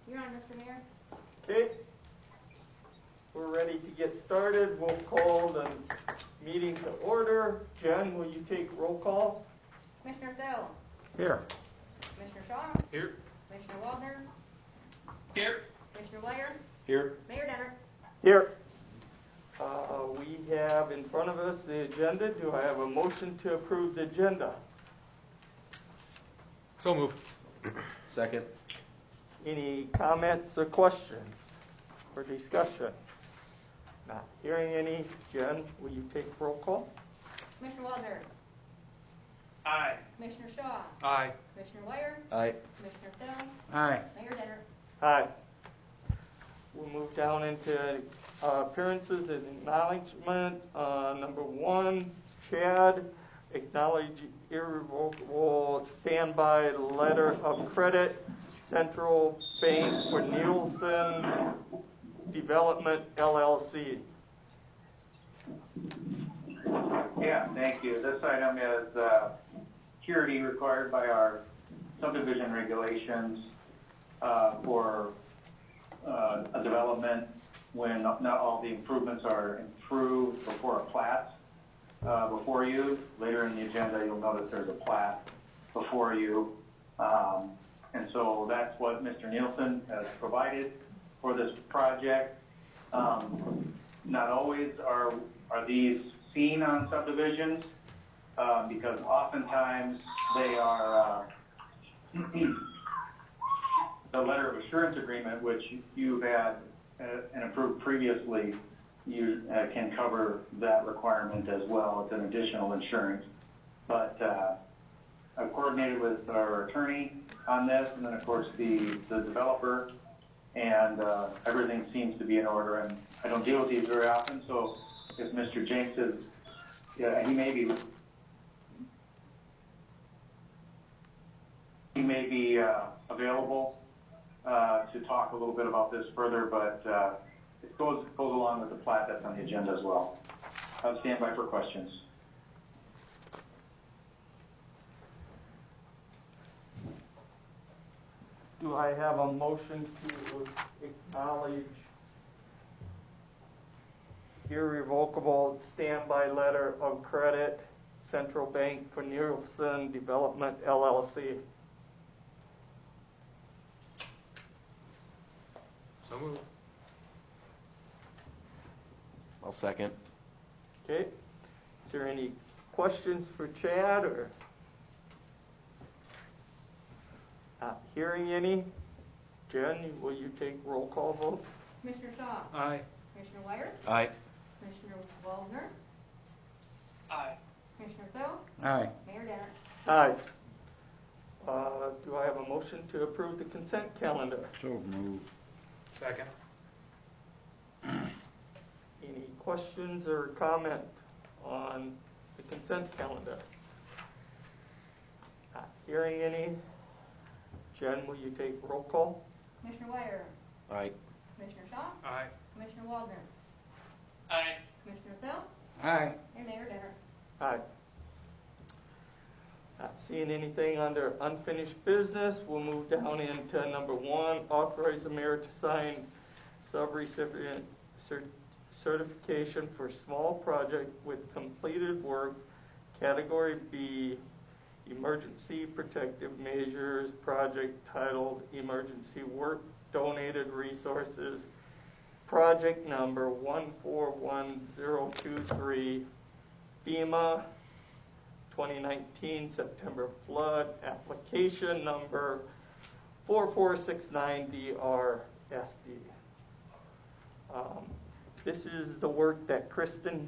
You're on, Mr. Mayor. Okay, we're ready to get started. We'll call the meeting to order. Jen, will you take roll call? Commissioner Thel. Here. Commissioner Shaw. Here. Commissioner Waldner. Here. Commissioner Wire. Here. Mayor Denner. Here. We have in front of us the agenda. Do I have a motion to approve the agenda? So move. Second. Any comments or questions or discussion? Not hearing any. Jen, will you take roll call? Commissioner Waldner. Aye. Commissioner Shaw. Aye. Commissioner Wire. Aye. Commissioner Thel. Aye. Mayor Denner. Aye. We'll move down into appearances and acknowledgement. Number one, Chad, acknowledge irrevocable standby letter of credit, Central Bank for Nielsen Development, LLC. Yeah, thank you. This item is security required by our subdivision regulations for a development when not all the improvements are improved before a plat before you. Later in the agenda, you'll notice there's a plat before you. And so that's what Mr. Nielsen has provided for this project. Not always are these seen on subdivisions because oftentimes they are the letter of assurance agreement, which you've had and approved previously, you can cover that requirement as well. It's an additional insurance. But I've coordinated with our attorney on this, and then of course the developer, and everything seems to be in order. And I don't deal with these very often, so if Mr. Jenks is, he may be available to talk a little bit about this further, but it goes along with the plat that's on the agenda as well. I'll stand by for questions. Do I have a motion to acknowledge irrevocable standby letter of credit, Central Bank for Nielsen Development, LLC? So move. I'll second. Okay. Is there any questions for Chad or? Not hearing any. Jen, will you take roll call vote? Commissioner Shaw. Aye. Commissioner Wire. Aye. Commissioner Waldner. Aye. Commissioner Thel. Aye. Mayor Denner. Aye. Do I have a motion to approve the consent calendar? So move. Second. Any questions or comment on the consent calendar? Not hearing any. Jen, will you take roll call? Commissioner Wire. Aye. Commissioner Shaw. Aye. Commissioner Waldner. Aye. Commissioner Thel. Aye. And Mayor Denner. Aye. Not seeing anything under unfinished business, we'll move down into number one, authorize the mayor to sign sub-recipient certification for small project with completed work, category B, emergency protective measures, project titled emergency work, donated resources, project number 141023, FEMA 2019 September flood, application number 4469DRSD. This is the work that Kristen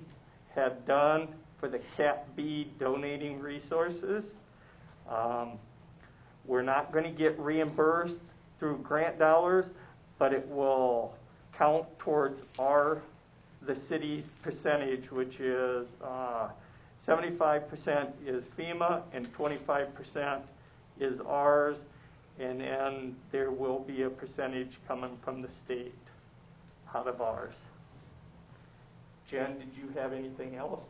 had done for the Cat B donating resources. We're not going to get reimbursed through grant dollars, but it will count towards the city's percentage, which is 75% is FEMA and 25% is ours, and then there will be a percentage coming from the state out of ours. Jen, did you have anything else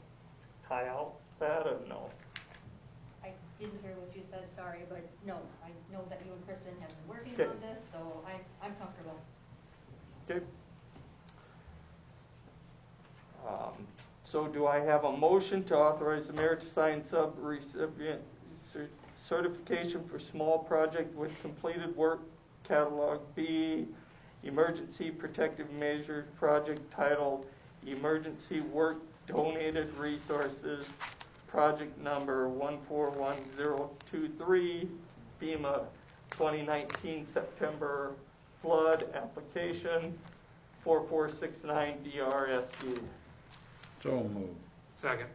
tie out that or no? didn't hear what you said, sorry, but no, I know that you and Kristen have been working Okay. on this, so I'm comfortable. Okay. So do I have a motion to authorize the mayor to sign sub-recipient certification for small project with completed work catalog B, emergency protective measure project titled Emergency Work Donated Resources, project number 141023, FEMA 2019 September flood application 4469 DRSU. So moved. Second.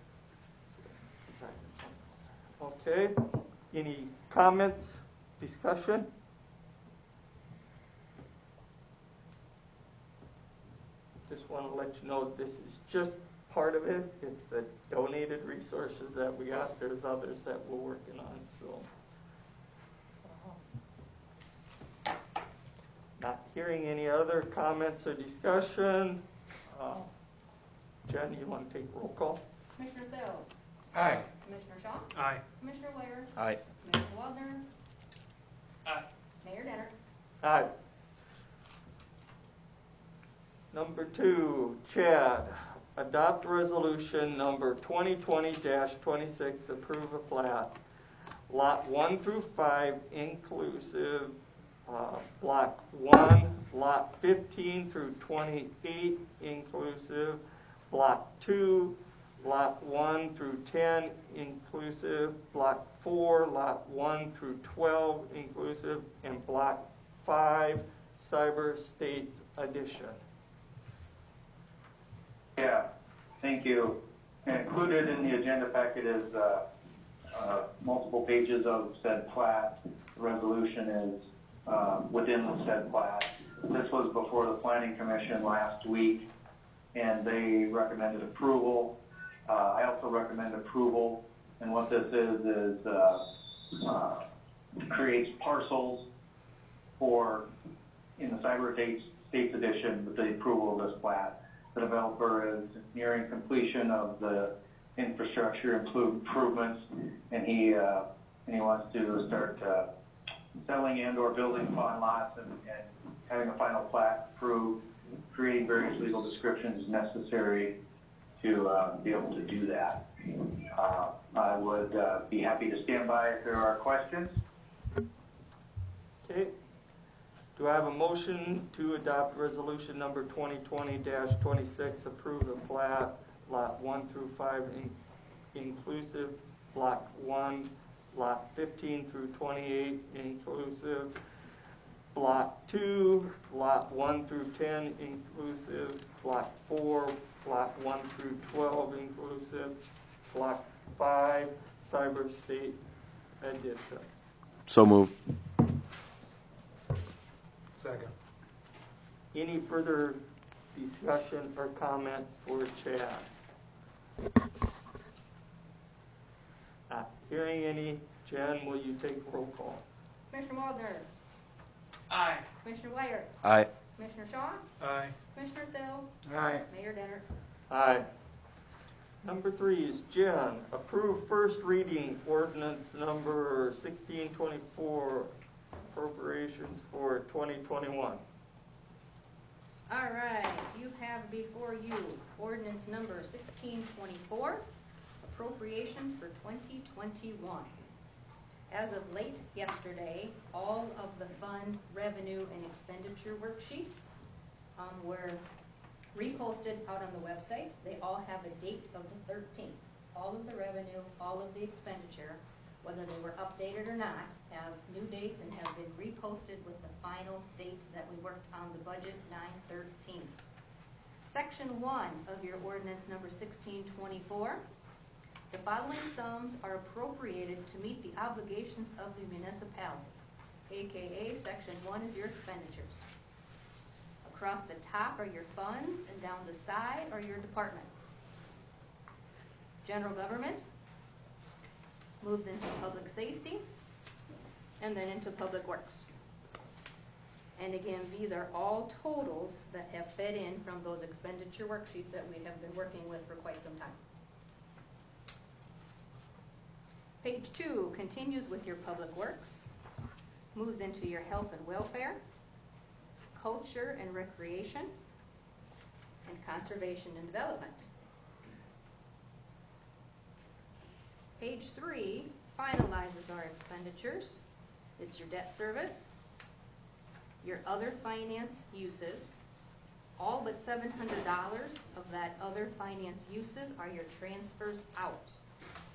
Okay, any comments, discussion? Just want to let you know this is just part of it. It's the donated resources that we got. There's others that we're working on, so. Not hearing any other comments or discussion. Jen, you want to take roll call? Commissioner Thil, Aye. Commissioner Shaw, Aye. Commissioner Ware, Aye. Commissioner Waldner, Aye. Mayor Denner. Aye. Number 2, Chad, adopt resolution number 2020-26, approve a plat, lot 1 through 5 inclusive, block 1, lot 15 through 28 inclusive, block 2, lot 1 through 10 inclusive, block 4, lot 1 through 12 inclusive, and block 5, cyber state addition. Yeah, thank you. And included in the agenda packet is multiple pages of said plat. The resolution is within the said plat. This was before the Planning Commission last week, and they recommended approval. I also recommend approval, and what this is creates parcels for, in the cyber states edition, with the approval of this plat. The developer is nearing completion of the infrastructure improvements, and he wants to start selling and/or building upon lots and having a final plat approved, creating various legal descriptions necessary to be able to do that. I would be happy to stand by if there are questions. Okay. Do I have a motion to adopt resolution number 2020-26, approve the plat, lot 1 through 5 inclusive, block 1, lot 15 through 28 inclusive, block 2, lot 1 through 10 inclusive, block 4, block 1 through 12 inclusive, block 5, cyber state addition. So moved. Second. Any further discussion or comment for Chad? Not hearing any. Jen, will you take roll call? Commissioner Waldner, Aye. Commissioner Ware, Aye. Commissioner Shaw, Aye. Commissioner Thil, Aye. Mayor Denner. Aye. Number 3 is Jen. Approve first reading ordinance number 1624, appropriations for 2021. All right, you have before you ordinance number 1624, appropriations for 2021. As of late yesterday, all of the fund revenue and expenditure worksheets were reposted out on the website. They all have a date of the 13th. All of the revenue, all of the expenditure, whether they were updated or not, have new dates and have been reposted with the final date that we worked on the budget, 9/13. Section 1 of your ordinance number 1624, the following sums are appropriated to meet the obligations of the municipality, aka section 1 is your expenditures. Across the top are your funds, and down the side are your departments. General government moves into public safety, and then into public works. And again, these are all totals that have fed in from those expenditure worksheets that we have been working with for quite some time. Page 2 continues with your public works, moves into your health and welfare, culture and recreation, and conservation and development. Page 3 finalizes our expenditures. It's your debt service, your other finance uses. All but $700 of that other finance uses are your transfers out.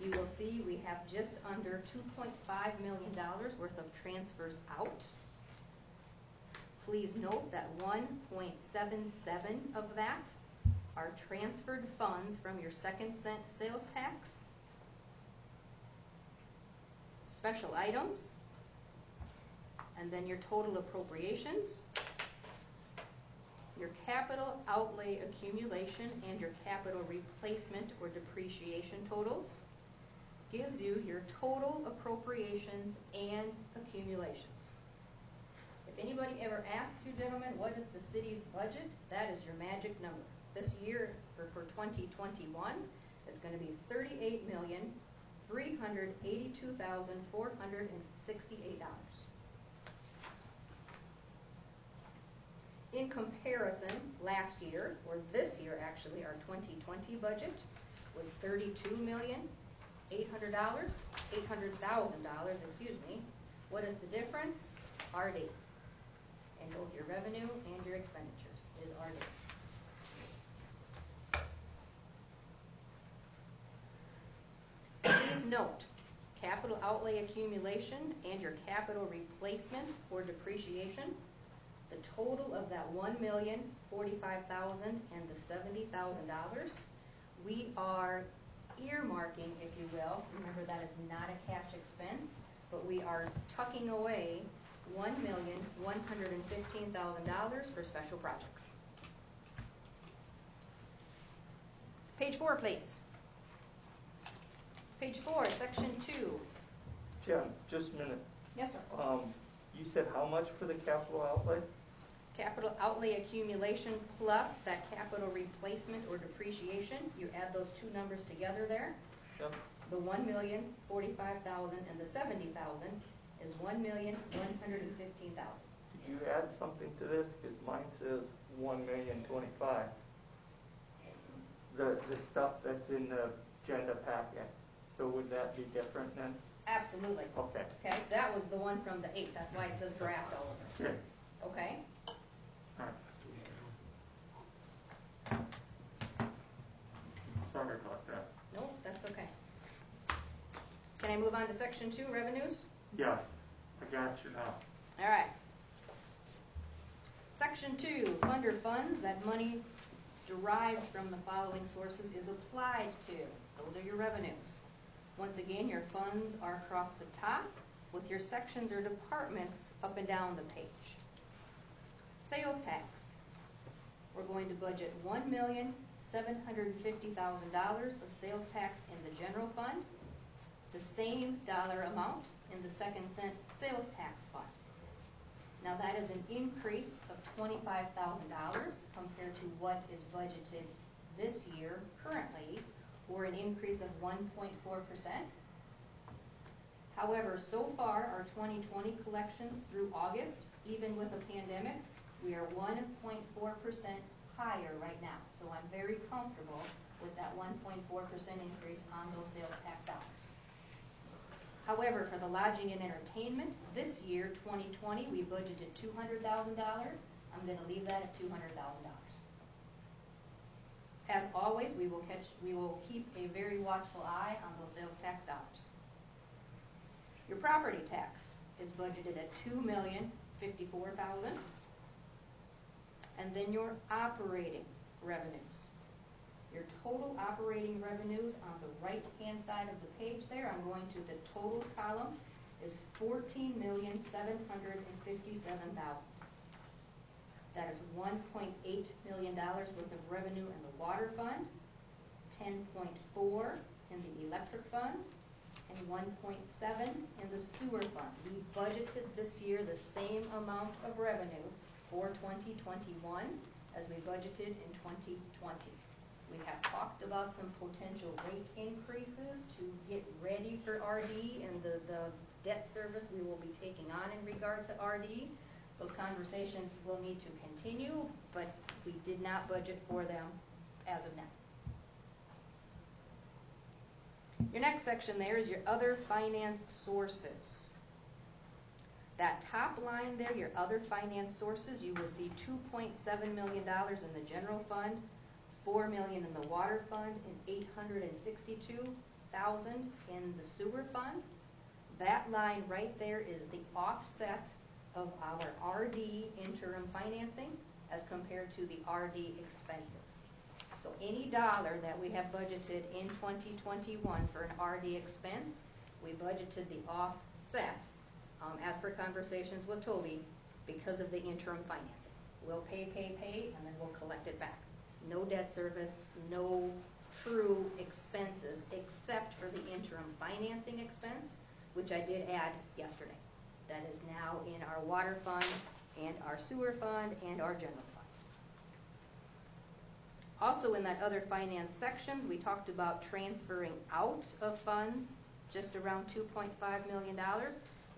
You will see we have just under $2.5 million worth of transfers out. Please note that 1.77 of that are transferred funds from your second cent sales tax, special items, and then your total appropriations, your capital outlay accumulation, and your capital replacement or depreciation totals gives you your total appropriations and accumulations. If anybody ever asks you, gentlemen, what is the city's budget, that is your magic number. This year, for 2021, it's going to be $38,382,468. In comparison, last year, or this year actually, our 2020 budget was $32,800,000, excuse me. What is the difference? RD. In both your revenue and your expenditures is RD. Please note, capital outlay accumulation and your capital replacement or depreciation, the total of that $1,045,000 and the $70,000, we are earmarking, if you will. Remember, that is not a cash expense, but we are tucking away $1,115,000 for special projects. Page 4, please. Page 4, section 2. Jen, just a minute. Yes, sir. You said how much for the capital outlay? Capital outlay accumulation plus that capital replacement or depreciation. You add those two numbers together there. Yep. The $1,045,000 and the $70,000 is $1,115,000. Did you add something to this? Because mine says $1,025,000. The stuff that's in the agenda packet. So would that be different then? Absolutely. Okay. Okay, that was the one from the 8th. That's why it says draft all over. Okay. Okay? All right. Sorry about that. Nope, that's okay. Can I move on to section 2, revenues? Yes, I got you now. All right. Section 2, funder funds. That money derived from the following sources is applied to. Those are your revenues. Once again, your funds are across the top with your sections or departments up and down the page. Sales tax. We're going to budget $1,750,000 of sales tax in the general fund, the same dollar amount in the second cent sales tax fund. Now that is an increase of $25,000 compared to what is budgeted this year currently, or an increase of 1.4%. However, so far our 2020 collections through August, even with a pandemic, we are 1.4% higher right now. So I'm very comfortable with that 1.4% increase on those sales tax dollars. However, for the lodging and entertainment, this year, 2020, we budgeted $200,000. I'm going to leave that at $200,000. As always, we will keep a very watchful eye on those sales tax dollars. Your property tax is budgeted at $2,054,000. And then your operating revenues. Your total operating revenues on the right-hand side of the page there, I'm going to the totals column, is $14,757,000. That is $1.8 million worth of revenue in the water fund, $10.4 in the electric fund, and $1.7 in the sewer fund. We budgeted this year the same amount of revenue for 2021 as we budgeted in 2020. We have talked about some potential rate increases to get ready for RD and the debt service we will be taking on in regard to RD. Those conversations will need to continue, but we did not budget for them as of now. Your next section there is your other finance sources. That top line there, your other finance sources, you will see $2.7 million in the general fund, $4 million in the water fund, and $862,000 in the sewer fund. That line right there is the offset of our RD interim financing as compared to the RD expenses. So any dollar that we have budgeted in 2021 for an RD expense, we budgeted the offset as per conversations with Toby because of the interim financing. We'll pay, and then we'll collect it back. No debt service, no true expenses except for the interim financing expense, which I did add yesterday. That is now in our water fund and our sewer fund and our general fund. Also in that other finance sections, we talked about transferring out of funds just around $2.5 million.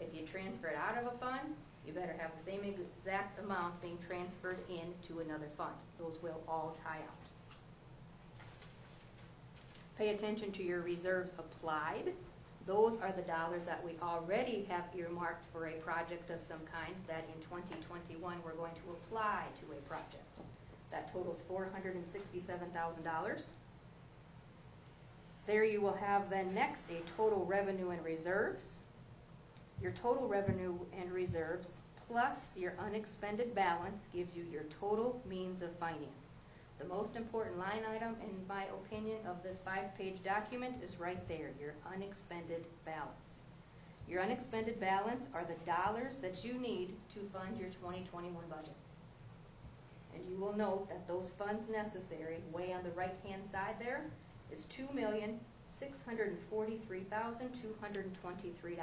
If you transfer it out of a fund, you better have the same exact amount being transferred into another fund. Those will all tie out. Pay attention to your reserves applied. Those are the dollars that we already have earmarked for a project of some kind that in 2021 we're going to apply to a project. That totals $467,000. There you will have then next a total revenue and reserves. Your total revenue and reserves plus your unexpended balance gives you your total means of finance. The most important line item, in my opinion, of this 5-page document is right there, your unexpended balance. Your unexpended balance are the dollars that you need to fund your 2021 budget. And you will note that those funds necessary, way on the right-hand side there, is $2,643,223.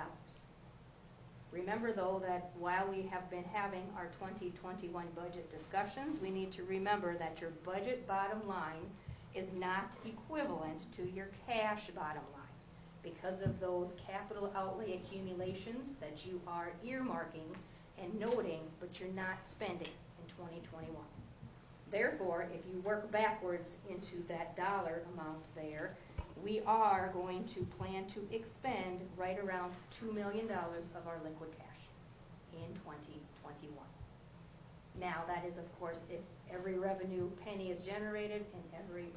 Remember, though, that while we have been having our 2021 budget discussions, we need to remember that your budget bottom line is not equivalent to your cash bottom line because of those capital outlay accumulations that you are earmarking and noting, but you're not spending in 2021. Therefore, if you work backwards into that dollar amount there, we are going to plan to expend right around $2 million of our liquid cash in 2021. Now, that is, of course, if every revenue penny is generated and every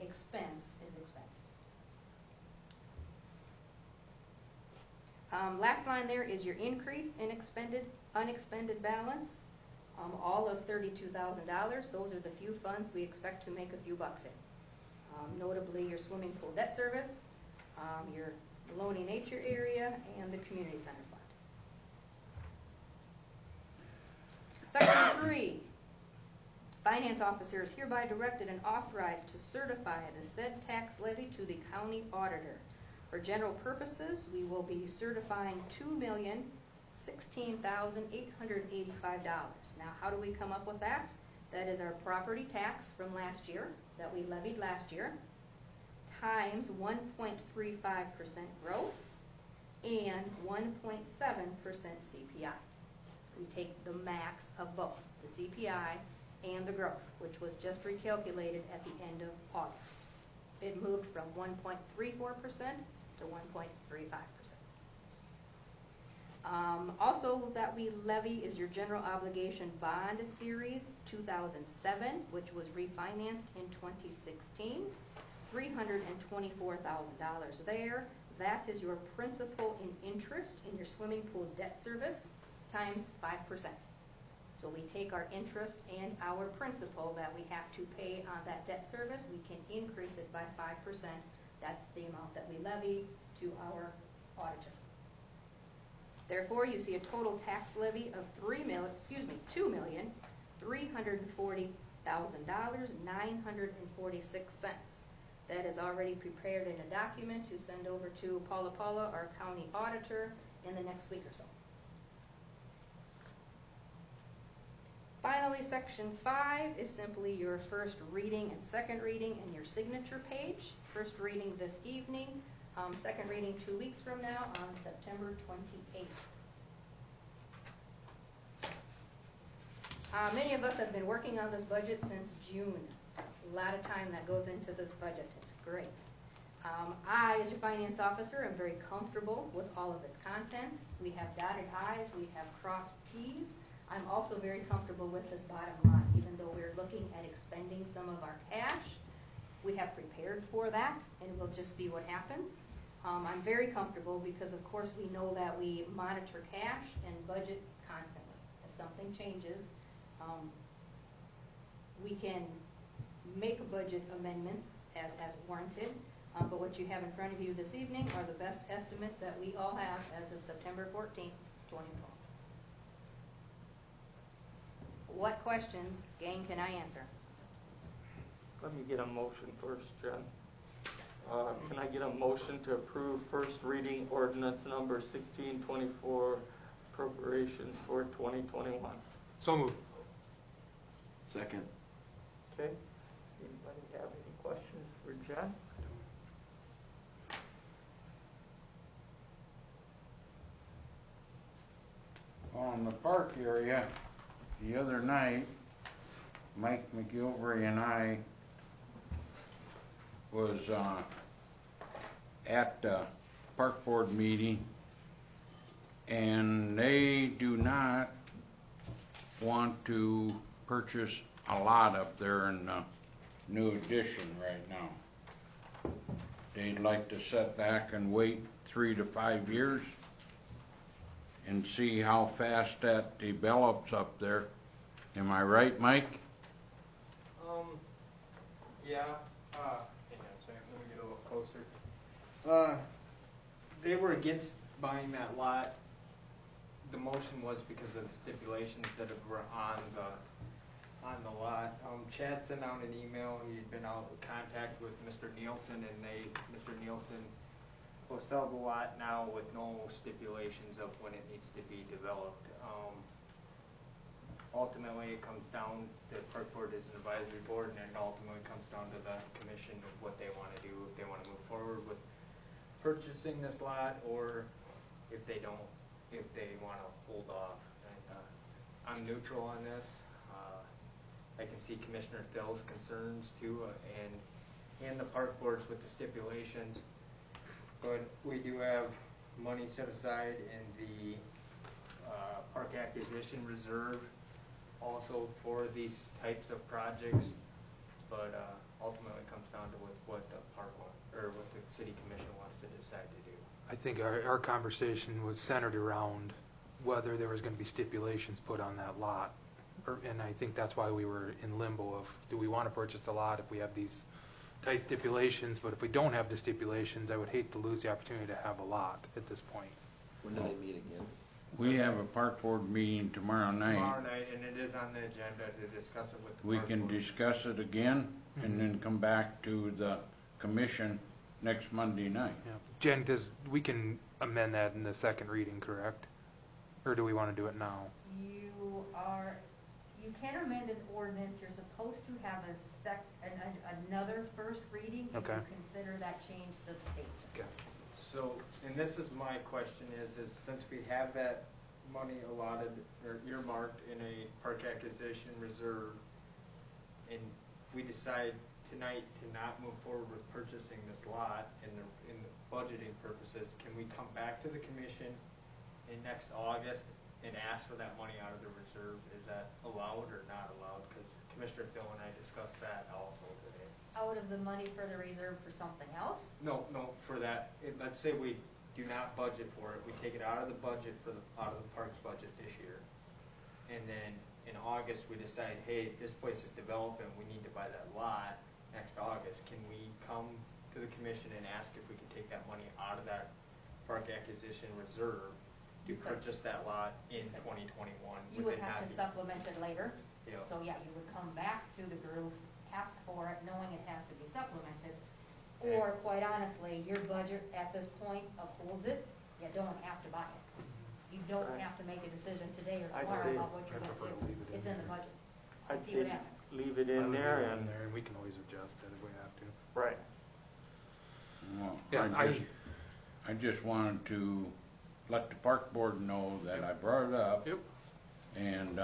expense is expensed. Last line there is your increase in unexpended balance. All of $32,000. Those are the few funds we expect to make a few bucks in. Notably your swimming pool debt service, your Maloney Nature Area, and the Community Center Fund. Section 3. Finance officer is hereby directed and authorized to certify the said tax levy to the county auditor. For general purposes, we will be certifying $2,016,885. Now, how do we come up with that? That is our property tax from last year that we levied last year times 1.35% growth and 1.7% CPI. We take the max of both, the CPI and the growth, which was just recalculated at the end of August. It moved from 1.34% to 1.35%. Also that we levy is your general obligation bond series 2007, which was refinanced in 2016, $324,000 there. That is your principal and interest in your swimming pool debt service times 5%. So we take our interest and our principal that we have to pay on that debt service, we can increase it by 5%. That's the amount that we levy to our auditor. Therefore, you see a total tax levy of $2,340,946. That is already prepared in a document to send over to Paula Paula, our county auditor, in the next week or so. Finally, section 5 is simply your first reading and second reading and your signature page. First reading this evening, second reading 2 weeks from now on September 28th. Many of us have been working on this budget since June. A lot of time that goes into this budget. It's great. I, as your finance officer, am very comfortable with all of its contents. We have dotted I's, we have crossed T's. I'm also very comfortable with this bottom line. Even though we're looking at expending some of our cash, we have prepared for that, and we'll just see what happens. I'm very comfortable because, of course, we know that we monitor cash and budget constantly. If something changes, we can make budget amendments as warranted. But what you have in front of you this evening are the best estimates that we all have as of September 14th, 2012. What questions, gang, can I answer? Let me get a motion first, Jen. Can I get a motion to approve first reading ordinance number 1624, appropriations for 2021? So moved. Second. Okay. Anybody have any questions for Jen? On the park area, the other night, Mike McGilvery and I was at the park board meeting, and they do not want to purchase a lot up there in the new addition right now. They'd like to sit back and wait 3 to 5 years and see how fast that develops up there. Am I right, Mike? Yeah, hang on a second, let me get a little closer. They were against buying that lot. The motion was because of the stipulations that were on the lot. Chad sent out an email, he'd been out in contact with Mr. Nielsen, and Mr. Nielsen will sell the lot now with no stipulations of when it needs to be developed. Ultimately, it comes down, the park board is an advisory board, and it ultimately comes down to the commission of what they want to do, if they want to move forward with purchasing this lot, or if they don't, if they want to hold off. And, I'm neutral on this. I can see Commissioner Phil's concerns too, and the park boards with the stipulations. But we do have money set aside in the park acquisition reserve also for these types of projects. But ultimately it comes down to what the park or what the city commission wants to decide to do. I think our conversation was centered around whether there was going to be stipulations put on that lot. And I think that's why we were in limbo of, do we want to purchase the lot if we have these tight stipulations? But if we don't have the stipulations, I would hate to lose the opportunity to have a lot at this point. When do they meet again? We have a park board meeting tomorrow night. Tomorrow night, and it is on the agenda to discuss it with the We park can board. discuss it again and then come back to the commission next Monday night. Yeah. Jen, we can amend that in the second reading, correct? Or do we want to do it now? You can amend an ordinance. You're supposed to have another first reading if Okay. you consider that change substantial. Okay. So, and this is my question is since we have that money allotted or earmarked in a park acquisition reserve, and we decide tonight to not move forward with purchasing this lot in the budgeting purposes, can we come back to the commission in next August and ask for that money out of the reserve? Is that allowed or not allowed? Because Commissioner Phil and I discussed that also today. Out of the money for the reserve for something else? No, for that, let's say we do not budget for it, we take it out of the budget out of the parks budget this year. And then in August, we decide, hey, this place is developing, we need to buy that lot next August. Can we come to the commission and ask if we can take that money out of that park acquisition reserve to purchase that lot in 2021? You would have to supplement it later. Yeah. So yeah, you would come back to the group, ask for it, knowing it has to be supplemented. Or quite honestly, your budget at this point upholds it, you don't have to buy it. You don't Right. have to make a decision today or I'd tomorrow say- about what you're I gonna prefer to do. leave it in It's in the there. budget. I'd See say what happens. leave it I in would there leave it in and, there, and we can always adjust it if we have to. right. Well, Yeah, I just wanted to let the park board know that I brought it up. Yep. And,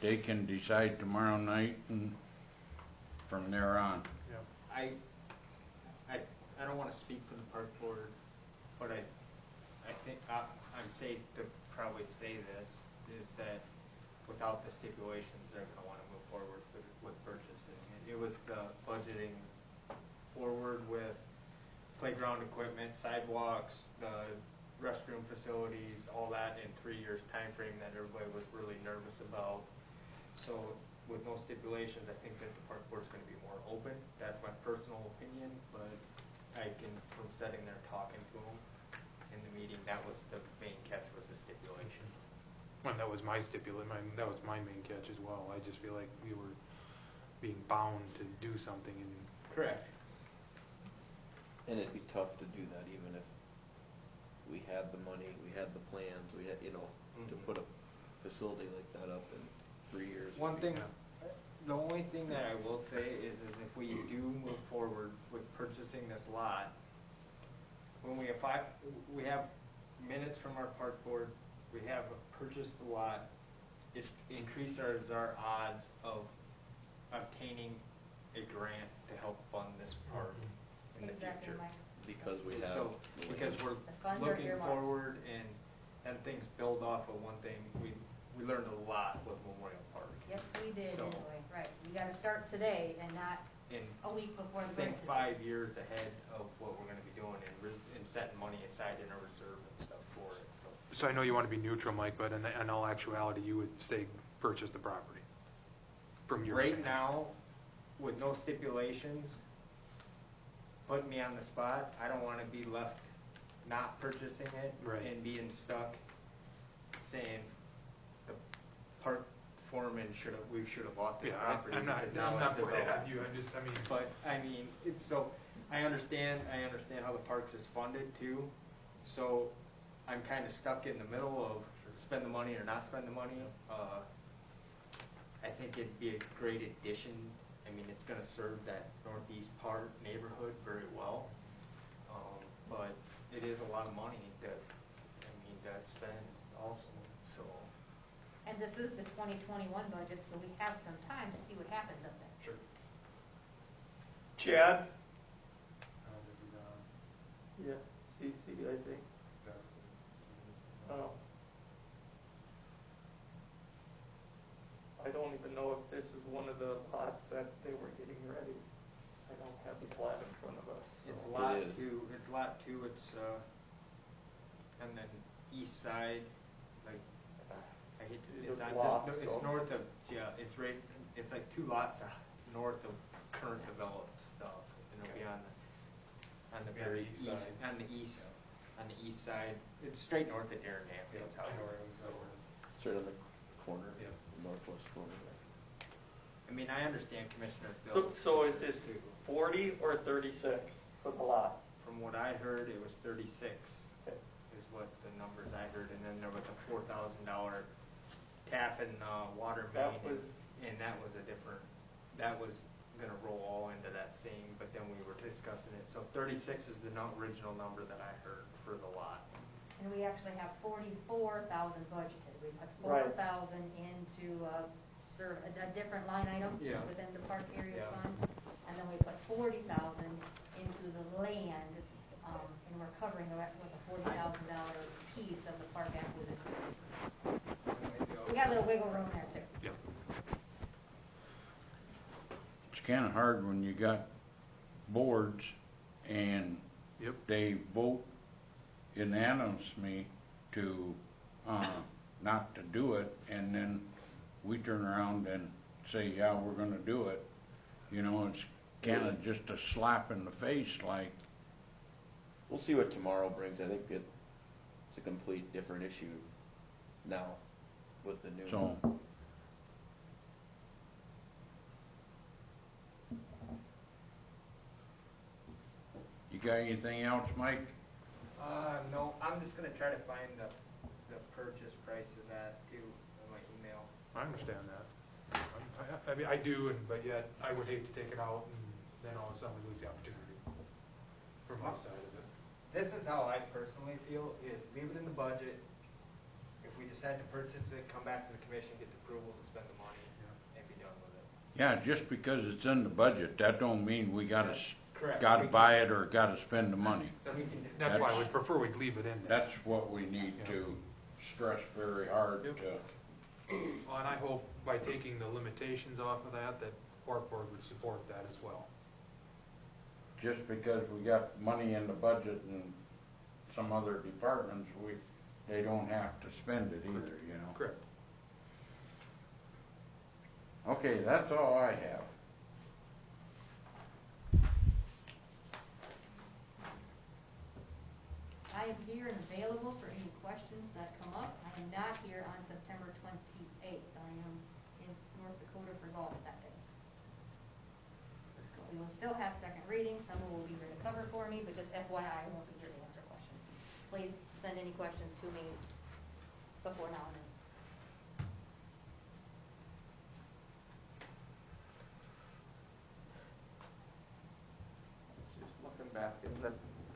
they can decide tomorrow night and from there on. Yep. I don't wanna speak for the park board, but I think, I'm safe to probably say this, is that without the stipulations, they're gonna wanna move forward with purchasing. It was the budgeting forward with playground equipment, sidewalks, the restroom facilities, all that in 3 years' time frame that everybody was really nervous about. So with no stipulations, I think that the park board's gonna be more open. That's my personal opinion, but I can, from sitting there talking to them in the meeting, that was the main catch, was the stipulations. Well, that was my that was my main catch as well. I just feel like we were being bound to do something and Correct. And it'd be tough to do that even if we had the money, we had the plans, we had, to put a facility like that up in 3 years. One would be- thing, the only thing that I will say is if we do move forward with purchasing this lot, when we have minutes from our park board, we have purchased the lot, it increases our odds of obtaining a grant to help fund this park in the Exactly, future. Mike. Because we have. So, the because land. we're The funds are looking earmarked. forward and things build off of one thing, we learned a lot with Memorial Park. Yes, we did, So- anyway, right. We gotta start today and not And a week before the think grant is. 5 years ahead of what we're gonna be doing and setting money aside in a reserve and stuff for it, so. so I know you want to be neutral, Mike, but in all actuality, you would say purchase the property from your Right stance. now, with no stipulations, putting me on the spot, I don't wanna be left not purchasing it Right. and being stuck saying the park foreman we should have bought this Yeah, property I'm not because now it's putting it developed. on you. I mean, But, I mean, it's so, I understand how the parks is funded too, so I'm kinda stuck in the middle of spend the money or not spend the money. I think it'd be a great addition, I mean, it's gonna serve that northeast part neighborhood very well. But it is a lot of money to spend also, so. And this is the 2021 budget, so we have some time to see what happens up there. sure. Chad? Yeah, CC, I think. Oh. I don't even know if this is one of the lots that they were getting ready. I don't have the plat in front of us. so- It's It lot is. two, it's on the east side, like, I hate to, It's it's a on block, just, so- it's north of, it's like 2 lots north of current developed stuff, and it'll be on the Be on very the east east, side. on the east side, it's straight north of Darren Danfield's house. It's right on the corner, Yeah. northwest corner. I mean, I understand Commissioner So, Phil's. so is this too. 40 or 36 for the lot? From what I heard, it was 36 Okay. is what the numbers I heard, and then there was a $4,000 tap and water main, That was- and that was that was gonna roll all into that same, but then we were discussing it, so 36 is the original number that I heard for the lot. And we actually have 44,000 budgeted. We put Right. 4,000 into a different line item Yeah. within the park areas Yeah. fund. And then we put 40,000 into the land, and we're covering the rest with a $40,000 piece of the park acquisition. We got a little wiggle room there too. Yeah. It's kinda hard when you got boards and Yep. they vote unanimously to, not to do it, and then we turn around and say, yeah, we're gonna do it. It's kinda just a slap in the face, like, We'll see what tomorrow brings. I think it's a complete different issue now with the new. so. You got anything else, Mike? No, I'm just gonna try to find the purchase price of that too, in my email. I understand that. I mean, I do, but yet I would hate to take it out and then all of a sudden we lose the opportunity from my side of it. This is how I personally feel, is leave it in the budget. If we decide to purchase it, come back to the commission, get the approval to spend the money, and be done with it. Yeah, just because it's in the budget, that don't mean we gotta, Correct. gotta buy it or gotta spend the money. That's why I would prefer we'd leave it in there. That's what we need to stress very hard to. Well, and I hope by taking the limitations off of that Park Board would support that as well. Just because we got money in the budget and some other departments, they don't have to spend it either, you know. Correct. Okay, that's all I have. I am here and available for any questions that come up. I am not here on September 28th. I am in North Dakota for golf that day. We will still have second reading. Someone will be here to cover for me, but just FYI, I won't be here to answer questions. Please send any questions to me before now and then. Just looking back in the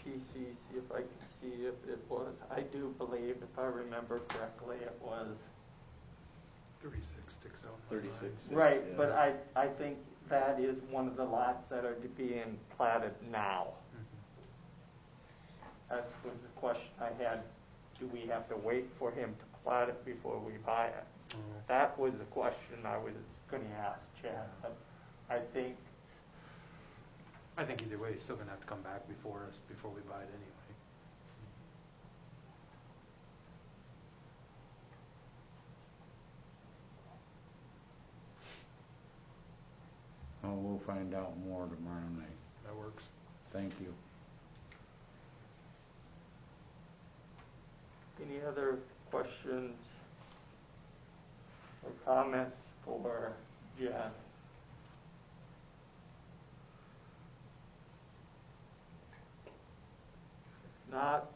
PC, see if I can see if it was, I do believe, if I remember correctly, it was. 36 sticks out. 36. Right, Yeah. but I think that is one of the lots that are being platted now. That was the question I had, do we have to wait for him to plat it before we buy it? That was the question I was gonna ask Chad, but I think, either way, he's still gonna have to come back before us, before we buy it anyway. Oh, we'll find out more tomorrow night. That works. Thank you. any other questions or comments for Jen? If not,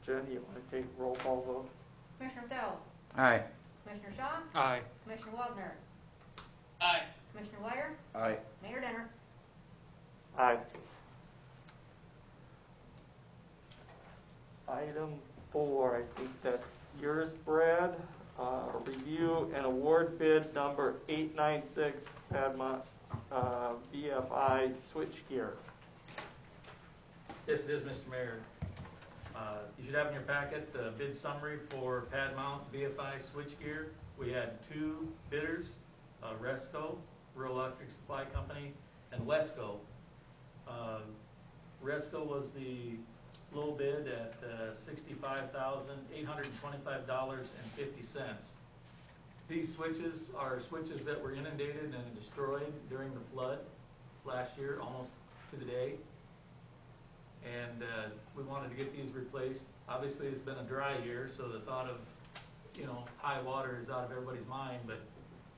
Jen, you want to take roll call vote? Commissioner Thel, Aye. Commissioner Shaw, Aye. Commissioner Waldner, Aye. Commissioner Wire, Aye. Mayor Denner. Aye. Item 4, I think that's yours, Brad. Review and award bid number 896, Padma VFI switchgear. Yes, it is, Mr. Mayor. You should have in your packet the bid summary for pad mount BFI switchgear. We had 2 bidders, Resco, Rural Electric Supply Company, and Wesco. Resco was the low bid at $65,825.50. These switches are switches that were inundated and destroyed during the flood last year, almost to the day. And we wanted to get these replaced. Obviously, it's been a dry year, so the thought of, high water is out of everybody's mind, but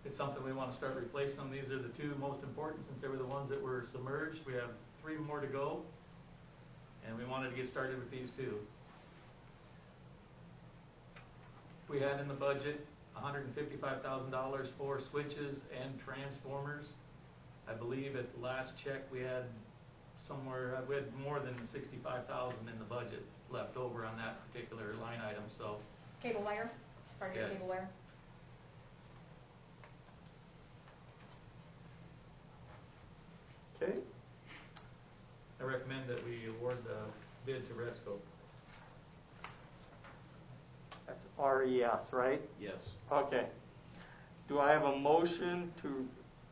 it's something we want to start replacing them. These are the 2 most important since they were the ones that were submerged. We have 3 more to go, and we wanted to get started with these 2. We had in the budget $155,000 for switches and transformers. I believe at the last check we had we had more than $65,000 in the budget left over on that particular line item, so. Cable wire, part of your Yes. cable wire. Okay. I recommend that we award the bid to Resco. That's RES, right? Yes. Okay. Do I have a motion to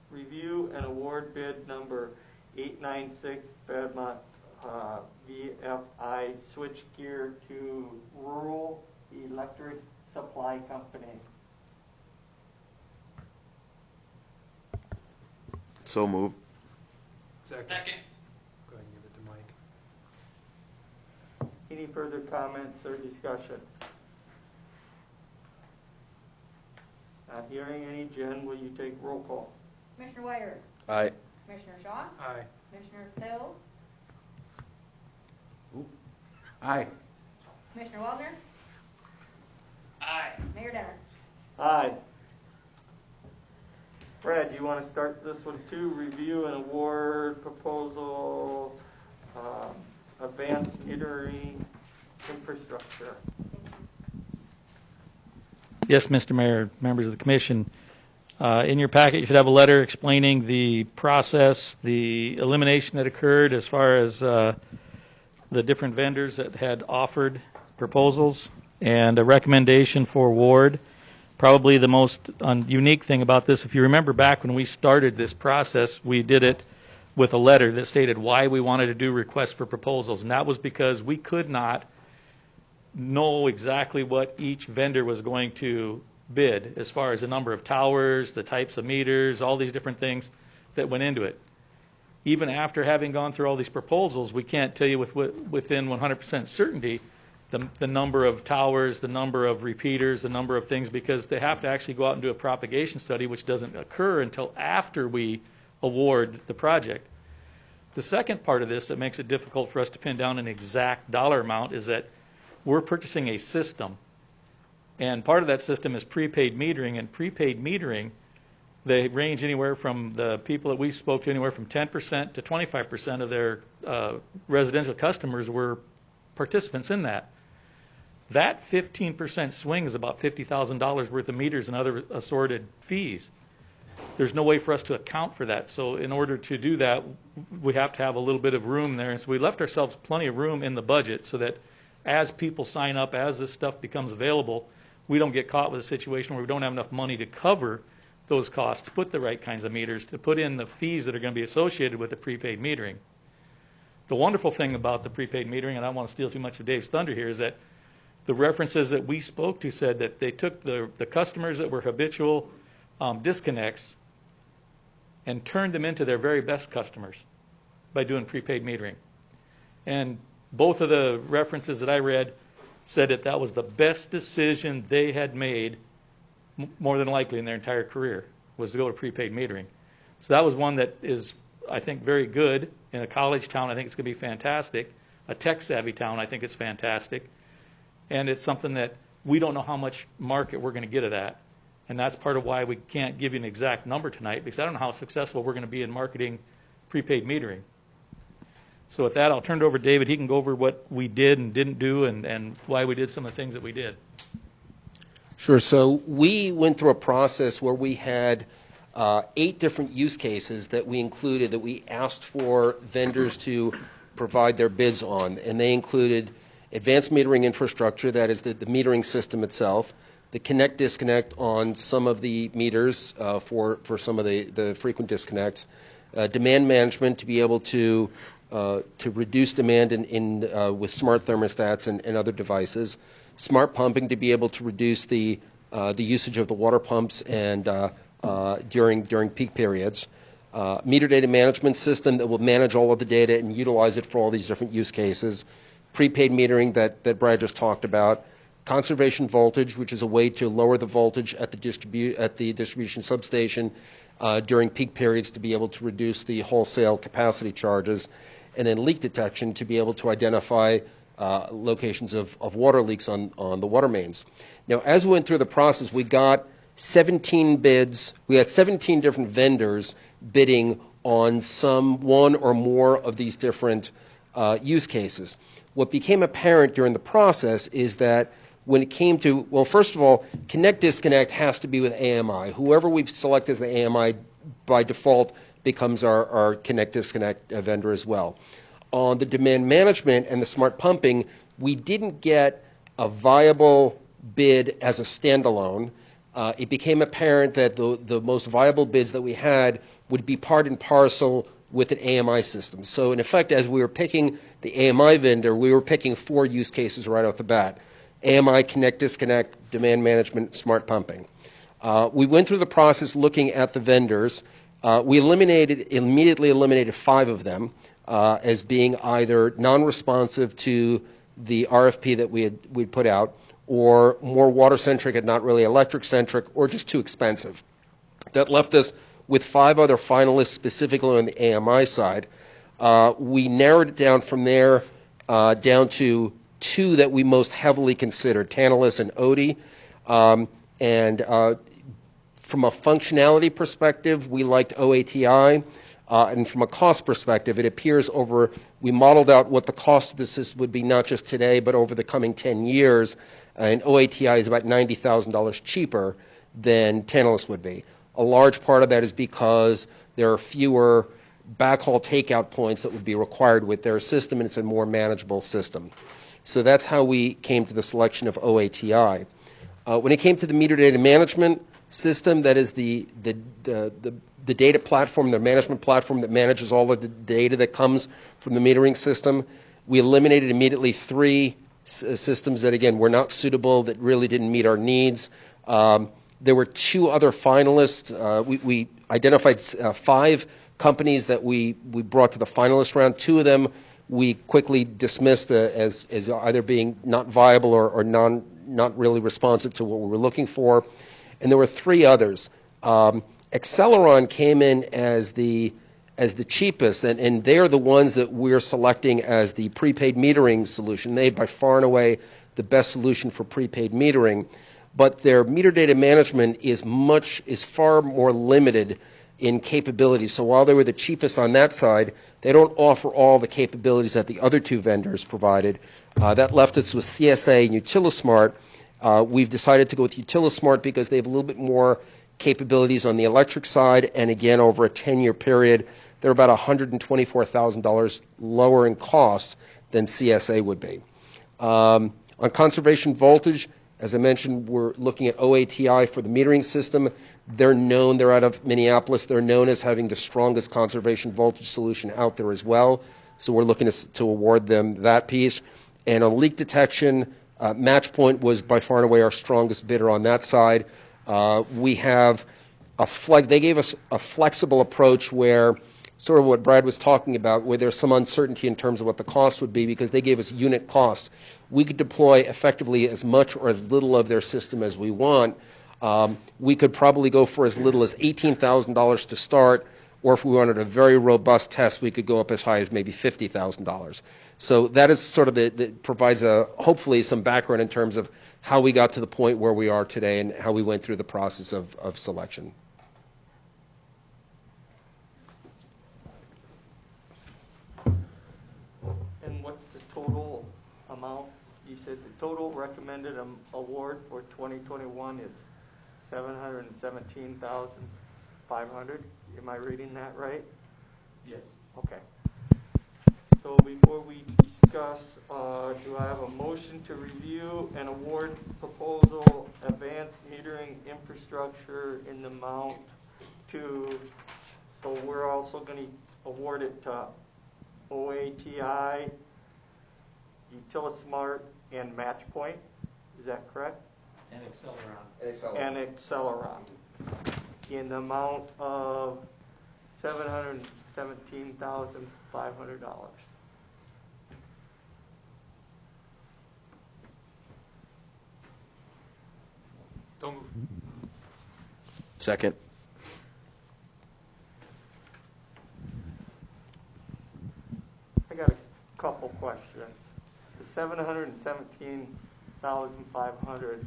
review and award bid number 896 Piedmont VFI switchgear to Rural Electric Supply Company? So move. Second. Go ahead and give it to Mike. Any further comments or discussion? Not hearing any. Jen, will you take roll call? Commissioner Wire, Aye. Commissioner Shaw, Aye. Commissioner Thel, Aye. Commissioner Waldner? Aye. Mayor Denner? Aye. Brad, do you want to start this one too? Review and award proposal, advanced metering infrastructure. Yes, Mr. Mayor, members of the commission. In your packet, you should have a letter explaining the process, the elimination that occurred as far as the different vendors that had offered proposals, and a recommendation for award. Probably the most unique thing about this, if you remember back when we started this process, we did it with a letter that stated why we wanted to do requests for proposals, and that was because we could not know exactly what each vendor was going to bid as far as the number of towers, the types of meters, all these different things that went into it. Even after having gone through all these proposals, we can't tell you within 100% certainty the number of towers, the number of repeaters, the number of things, because they have to actually go out and do a propagation study, which doesn't occur until after we award the project. The second part of this that makes it difficult for us to pin down an exact dollar amount is that we're purchasing a system, and part of that system is prepaid metering, and prepaid metering, they range anywhere from the people that we spoke to, anywhere from 10% to 25% of their residential customers were participants in that. That 15% swing is about $50,000 worth of meters and other assorted fees. There's no way for us to account for that. So in order to do that, we have to have a little bit of room there. And so we left ourselves plenty of room in the budget so that as people sign up, as this stuff becomes available, we don't get caught with a situation where we don't have enough money to cover those costs, to put the right kinds of meters, to put in the fees that are going to be associated with the prepaid metering. The wonderful thing about the prepaid metering, and I don't want to steal too much of Dave's thunder here, is that the references that we spoke to said that they took the customers that were habitual disconnects and turned them into their very best customers by doing prepaid metering. And both of the references that I read said that that was the best decision they had made, more than likely in their entire career, was to go to prepaid metering. So that was one that is, I think, very good. In a college town, I think it's going to be fantastic. A tech-savvy town, I think it's fantastic. And it's something that we don't know how much market we're going to get of that. And that's part of why we can't give you an exact number tonight, because I don't know how successful we're going to be in marketing prepaid metering. So with that, I'll turn it over to David. He can go over what we did and didn't do and why we did some of the things that we did. Sure. So we went through a process where we had 8 different use cases that we included, that we asked for vendors to provide their bids on. And they included advanced metering infrastructure, that is the metering system itself, the connect disconnect on some of the meters for some of the frequent disconnects, demand management to be able to reduce demand with smart thermostats and other devices, smart pumping to be able to reduce the usage of the water pumps and during peak periods, meter data management system that will manage all of the data and utilize it for all these different use cases, prepaid metering that Brad just talked about, conservation voltage, which is a way to lower the voltage at the distribution substation during peak periods to be able to reduce the wholesale capacity charges, and then leak detection to be able to identify locations of water leaks on the water mains. Now, as we went through the process, we got 17 bids. We had 17 different vendors bidding on one or more of these different use cases. What became apparent during the process is that when it came to, well, first of all, Connect Disconnect has to be with AMI. Whoever we select as the AMI by default becomes our Connect Disconnect vendor as well. On the demand management and the smart pumping, we didn't get a viable bid as a standalone. It became apparent that the most viable bids that we had would be part and parcel with an AMI system. So in effect, as we were picking the AMI vendor, we were picking 4 use cases right off the bat: AMI, Connect Disconnect, demand management, smart pumping. We went through the process looking at the vendors. We immediately eliminated 5 of them as being either non-responsive to the RFP that we'd put out, or more water-centric and not really electric-centric, or just too expensive. That left us with 5 other finalists specifically on the AMI side. We narrowed it down from there down to two that we most heavily considered, Tantalus and Odie. From a functionality perspective, we liked OATI. And from a cost perspective, it appears we modeled out what the cost of the system would be not just today, but over the coming 10 years. And OATI is about $90,000 cheaper than Tantalus would be. A large part of that is because there are fewer backhaul takeout points that would be required with their system, and it's a more manageable system. So that's how we came to the selection of OATI. When it came to the meter data management system, that is the data platform, the management platform that manages all of the data that comes from the metering system, we eliminated immediately three systems that, again, were not suitable, that really didn't meet our needs. There were two other finalists. We identified 5 companies that we brought to the finalist round. 2 of them we quickly dismissed as either being not viable or not really responsive to what we were looking for. And there were 3 others. Acceleron came in as the cheapest, and they're the ones that we're selecting as the prepaid metering solution. They by far and away the best solution for prepaid metering, but their meter data management is far more limited in capabilities. So while they were the cheapest on that side, they don't offer all the capabilities that the other 2 vendors provided. That left us with CSA and Utilismart. We've decided to go with Utilismart because they have a little bit more capabilities on the electric side, and again, over a 10-year period, they're about $124,000 lower in cost than CSA would be. On conservation voltage, as I mentioned, we're looking at OATI for the metering system. They're out of Minneapolis. They're known as having the strongest conservation voltage solution out there as well. So we're looking to award them that piece. And on leak detection, Matchpoint was by far and away our strongest bidder on that side. We have they gave us a flexible approach where, sort of what Brad was talking about, where there's some uncertainty in terms of what the cost would be, because they gave us unit costs. We could deploy effectively as much or as little of their system as we want. We could probably go for as little as $18,000 to start, or if we wanted a very robust test, we could go up as high as maybe $50,000. So that is sort of that provides hopefully some background in terms of how we got to the point where we are today and how we went through the process of selection. And what's the total amount? You said the total recommended award for 2021 is $717,500. Am I reading that right? Yes. Okay. So before we discuss, do I have a motion to review and award proposal advanced metering infrastructure in the amount to, so we're also going to award it to OATI, Utilismart, and Matchpoint. Is that correct? And Acceleron. And Acceleron in the amount of $717,500. Don't move. Second. I got a couple questions. The $717,500,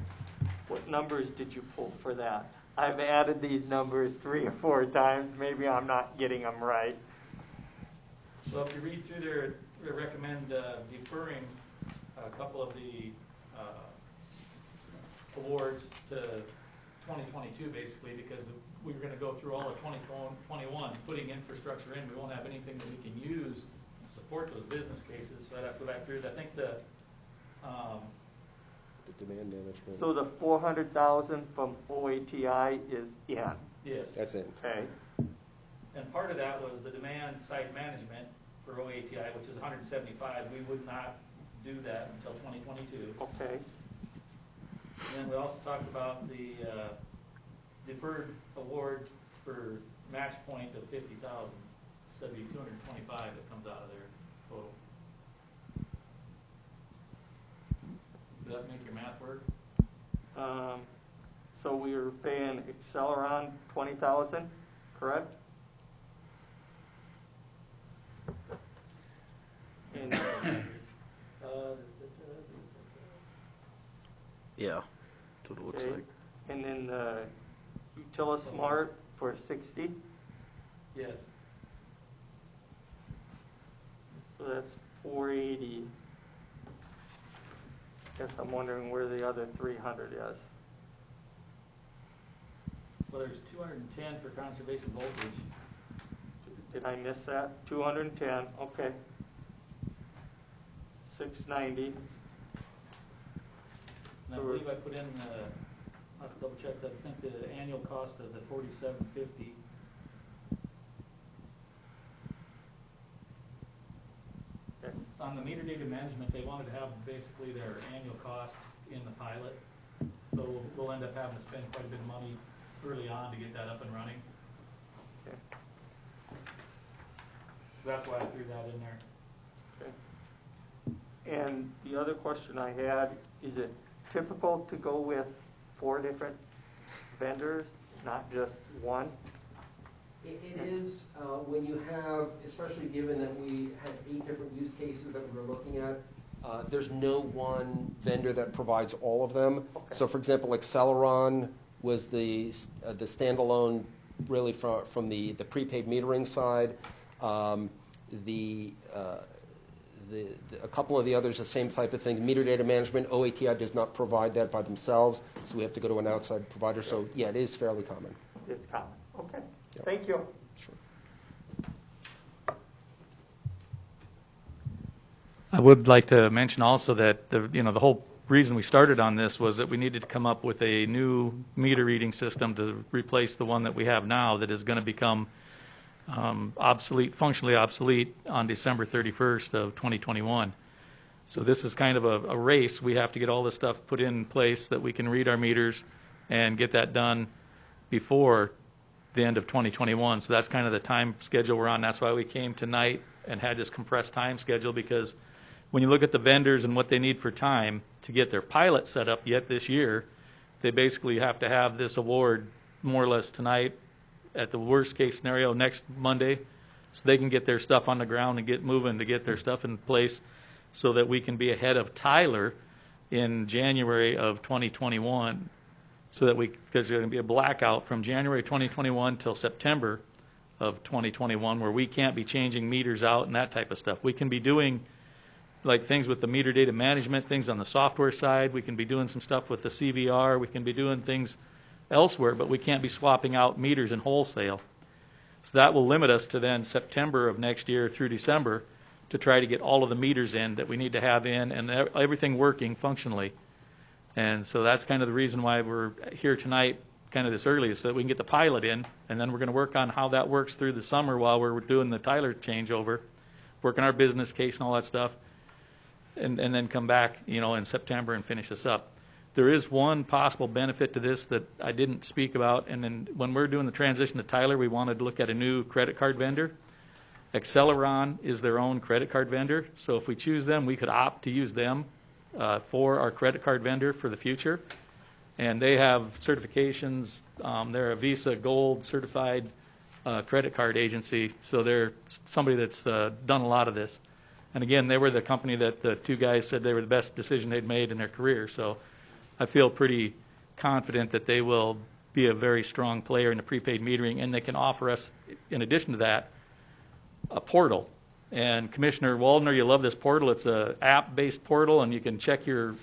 what numbers did you pull for that? I've added these numbers 3 or 4 times. Maybe I'm not getting them right. So if you read through they recommend deferring a couple of the awards to 2022, basically, because we were going to go through all of 2021, putting infrastructure in. We won't have anything that we can use to support those business cases. So I'd have to go back through it. I think the demand management. So the $400,000 from OATI is in. yes. That's it. Okay. And part of that was the demand side management for OATI, which is 175. We would not do that until 2022. Okay. And then we also talked about the deferred award for Matchpoint of 50,000. So that'd be 225 that comes out of there total. Does that make your math work? So we were paying Acceleron $20,000, correct? And Yeah, that's what it looks Okay. like. And then Utilismart for 60, Yes. so that's 480. Guess I'm wondering where the other 300 is. Well, there's 210 for conservation voltage. Did I miss that? 210, okay. 690, And I believe I put in, I have to double check that, I think the annual cost of the 4750. okay. On the meter data management, they wanted to have basically their annual costs in the pilot. So we'll end up having to spend quite a bit of money early on to get that up and running. Okay. So that's why I threw that in there. And the other question I had, is it typical to go with 4 different vendors, not just one? It is, when you have, especially given that we had 8 different use cases that we were looking at, there's no one vendor that provides all of them. Okay. So for example, Acceleron was the standalone really from the prepaid metering side. A couple of the others, the same type of thing. Meter data management, OATI does not provide that by themselves, so we have to go to an outside provider. So yeah, it is fairly common. It's common, okay. Yep. Thank you. Sure. I would like to mention also that the whole reason we started on this was that we needed to come up with a new meter reading system to replace the one that we have now that is going to become functionally obsolete on December 31st of 2021. So this is kind of a race. We have to get all this stuff put in place that we can read our meters and get that done before the end of 2021. So that's kind of the time schedule we're on. That's why we came tonight and had this compressed time schedule, because when you look at the vendors and what they need for time to get their pilot set up yet this year, they basically have to have this award more or less tonight, at the worst case scenario next Monday, so they can get their stuff on the ground and get moving to get their stuff in place so that we can be ahead of Tyler in January of 2021, so that because there's going to be a blackout from January 2021 till September of 2021 where we can't be changing meters out and that type of stuff. We can be doing like things with the meter data management, things on the software side. We can be doing some stuff with the CVR. We can be doing things elsewhere, but we can't be swapping out meters in wholesale. So that will limit us to then September of next year through December to try to get all of the meters in that we need to have in and everything working functionally. And so that's kind of the reason why we're here tonight kind of this early, is so that we can get the pilot in, and then we're going to work on how that works through the summer while we're doing the Tyler changeover, working our business case and all that stuff, and then come back, in September and finish this up. There is one possible benefit to this that I didn't speak about, and then when we're doing the transition to Tyler, we wanted to look at a new credit card vendor. Acceleron is their own credit card vendor, so if we choose them, we could opt to use them for our credit card vendor for the future. And they have certifications. They're a Visa Gold certified credit card agency, so they're somebody that's done a lot of this. And again, they were the company that the 2 guys said they were the best decision they'd made in their career. So I feel pretty confident that they will be a very strong player in the prepaid metering, and they can offer us, in addition to that, a portal. And Commissioner Waldner, you love this portal. It's an app-based portal, and you can check your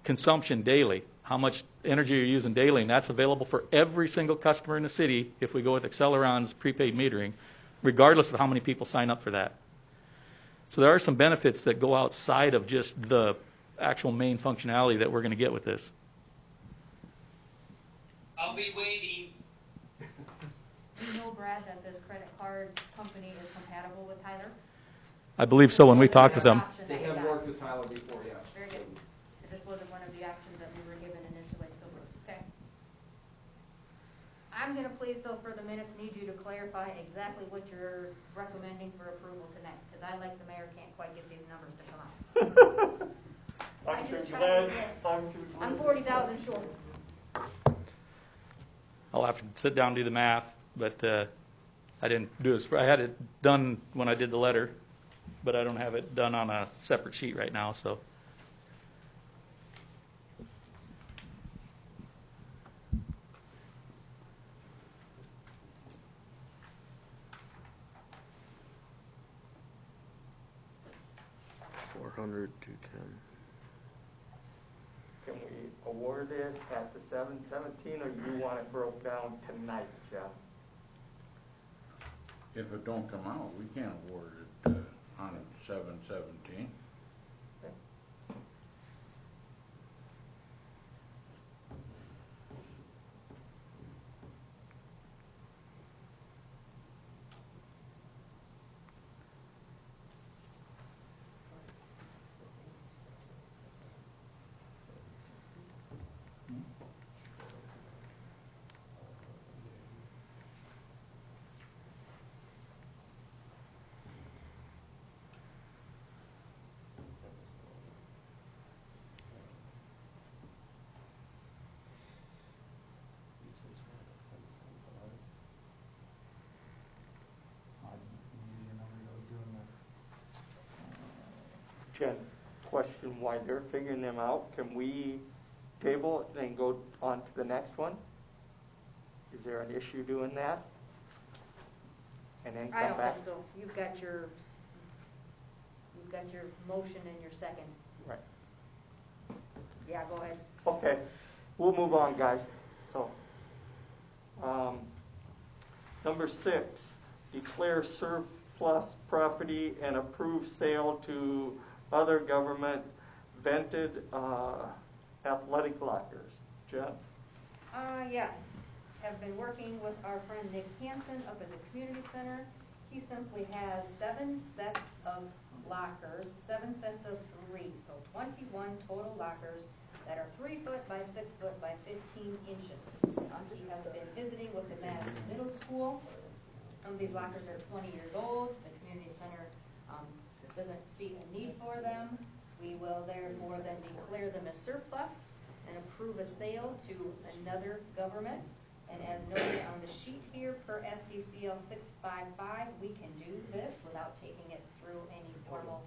consumption daily, how much energy you're using daily, and that's available for every single customer in the city if we go with Acceleron's prepaid metering, regardless of how many people sign up for that. So there are some benefits that go outside of just the actual main functionality that we're going to get with this. I'll be waiting. You know, Brad, that this credit card company is compatible with Tyler? I believe so when we talked with them. Option They that you have got. worked with Tyler before, yes. Very good. This wasn't one of the options that we were given initially, so, okay. I'm gonna please, though, for the minutes, need you to clarify exactly what you're recommending for approval tonight, because I, like the mayor, can't quite get these numbers to come out. I just tried to get, I'm 40,000 short. I'll have to sit down and do the math, but I didn't do it. I had it done when I did the letter, but I don't have it done on a separate sheet right now. So 400, 210. Can we award it at the 717, or you want it broke down tonight, Jeff? If it don't come out, we can't award it on 7/17. Jen, question why they're figuring them out. Can we table it and go on to the next one? Is there an issue doing that? And then I come don't back? think so. You've got your motion and your second. Right. Yeah, go ahead. Okay, we'll move on, guys. So, number 6, declare surplus property and approve sale to other government vented athletic lockers. Jen? Yes. Have been working with our friend Nick Hansen up at the community center. He simply has 7 sets of lockers, 7 sets of 3, so 21 total lockers that are 3 foot by 6 foot by 15 inches. He has been visiting with the Madison Middle School. Some of these lockers are 20 years old. The community center doesn't see a need for them. We will therefore then declare them as surplus and approve a sale to another government. And as noted on the sheet here, per SDCL 655, we can do this without taking it through any formal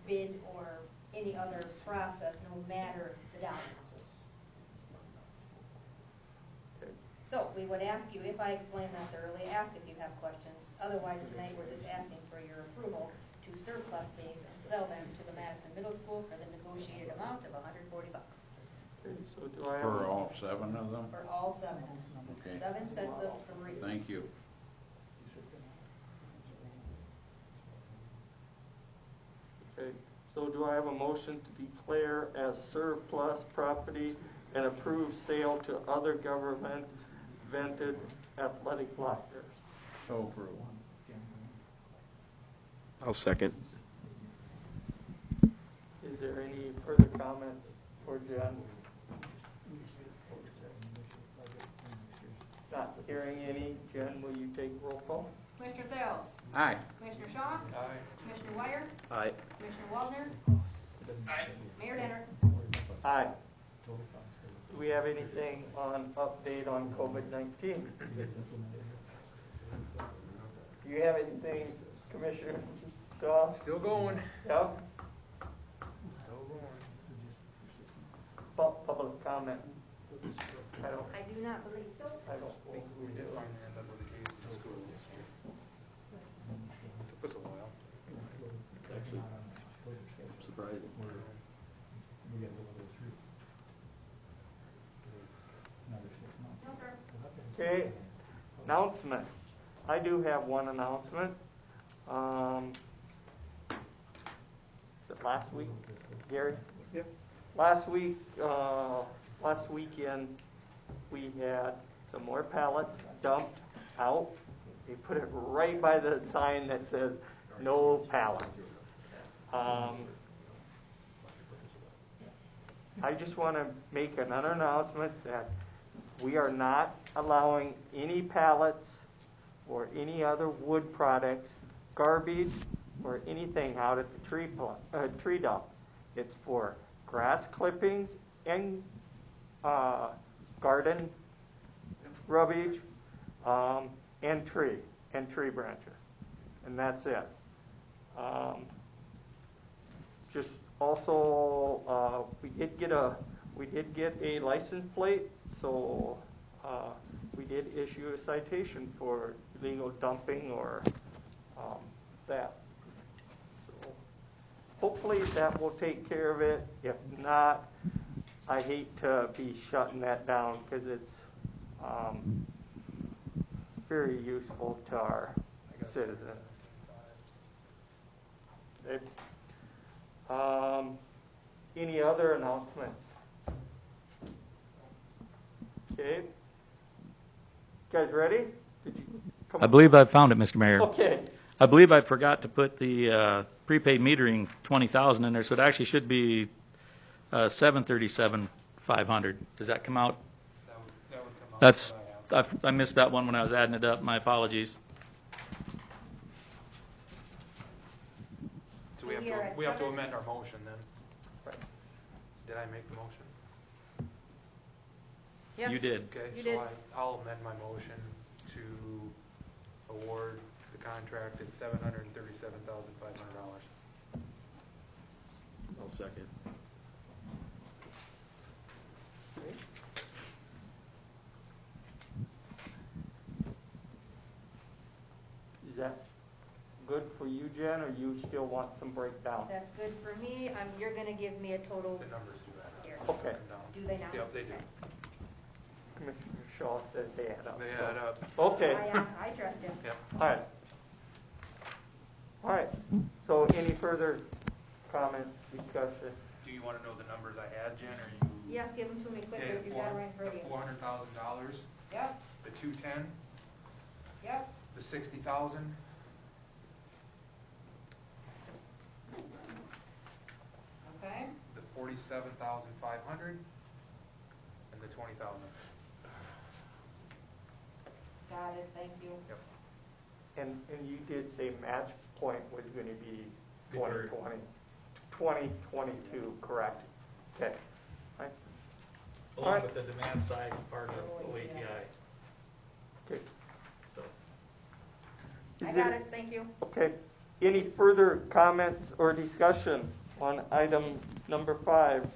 bid or any other process, no matter the dollar. So we would ask you, if I explain that thoroughly, ask if you have questions. Otherwise, tonight we're just asking for your approval to surplus these and sell them to the Madison Middle School for the negotiated amount of $140. Okay, so do I have For all 7 of them? For all 7. Okay. 7 sets of 3. Thank you. Okay, so do I have a motion to declare as surplus property and approve sale to other government vented athletic lockers? So approved. I'll second. Is there any further comments for Jen? Not hearing any. Jen, will you take roll call? Commissioner Thales? Aye. Commissioner Shaw? Aye. Commissioner Wire? Aye. Commissioner Waldner? Mayor Denner? Aye. Do we have anything on update on COVID-19? Do you have anything, Commissioner Shaw? Still going. Yep. Still going. Public comment. I don't I do not believe so. think we do. Finally end up with a case in schools. Took us a while. Actually, surprising. No, sir. Okay, announcements. I do have one announcement. Is it last week, Gary? Yep. Last weekend, we had some more pallets dumped out. They put it right by the sign that says, no pallets. I just want to make another announcement that we are not allowing any pallets or any other wood products, garbage, or anything out at the tree dump. It's for grass clippings and garden rubbish and tree branches, and that's it. Just also, we did get a license plate, so we did issue a citation for illegal dumping or that. So hopefully that will take care of it. If not, I hate to be shutting that down because it's very useful to our citizens. Okay. Any other announcements? Okay. You guys ready? Did you come I believe I found it, Mr. Mayor. Okay. I believe I forgot to put the prepaid metering 20,000 in there, so it actually should be 737,500. Does that come out? That would come out. That's, what I have. I missed that one when I was adding it up. My apologies. So we have We are at to, we have to 7. amend our motion then. Right. Did I make the motion? Yes. You did. Okay, You so did. I'll amend my motion to award the contract at $737,500. I'll second. Is that good for you, Jen, or you still want some breakdown? That's good for me. You're gonna give me a total The numbers do that. here. Okay. Do they now? Yep, they do. Commissioner Shaw says they add up. They add up. Okay. I trust him. Yep. All right. All right. So any further comments, discussion? Do you want to know the numbers I had, Jen, or you? Yes, give them to me quickly Okay, if you got it right in front of you. the $400,000, Yep, the 210, yep. the 60,000, Okay, the 47,500, and the 20,000. got it, thank you. And you did say match point was going to be Deferred. 2022, correct? Okay. All right. Along right. with the demand side part of OATI. Okay. So, I Is got there- it, thank you. Okay. Any further comments or discussion on item number 5?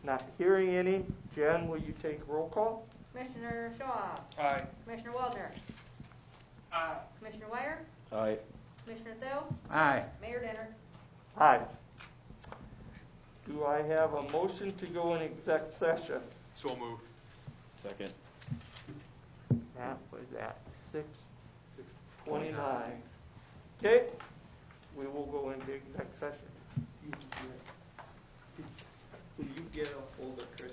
Not hearing any. Jen, will you take roll call? Commissioner Shaw, Aye. Commissioner Waldner. Commissioner Wire, Aye. Commissioner Thill, Aye. Mayor Denner. Aye. Do I have a motion to go in exec session? So moved. Second. That was at 6:29. Okay, we will go into exec session. Will you get a hold of Chris?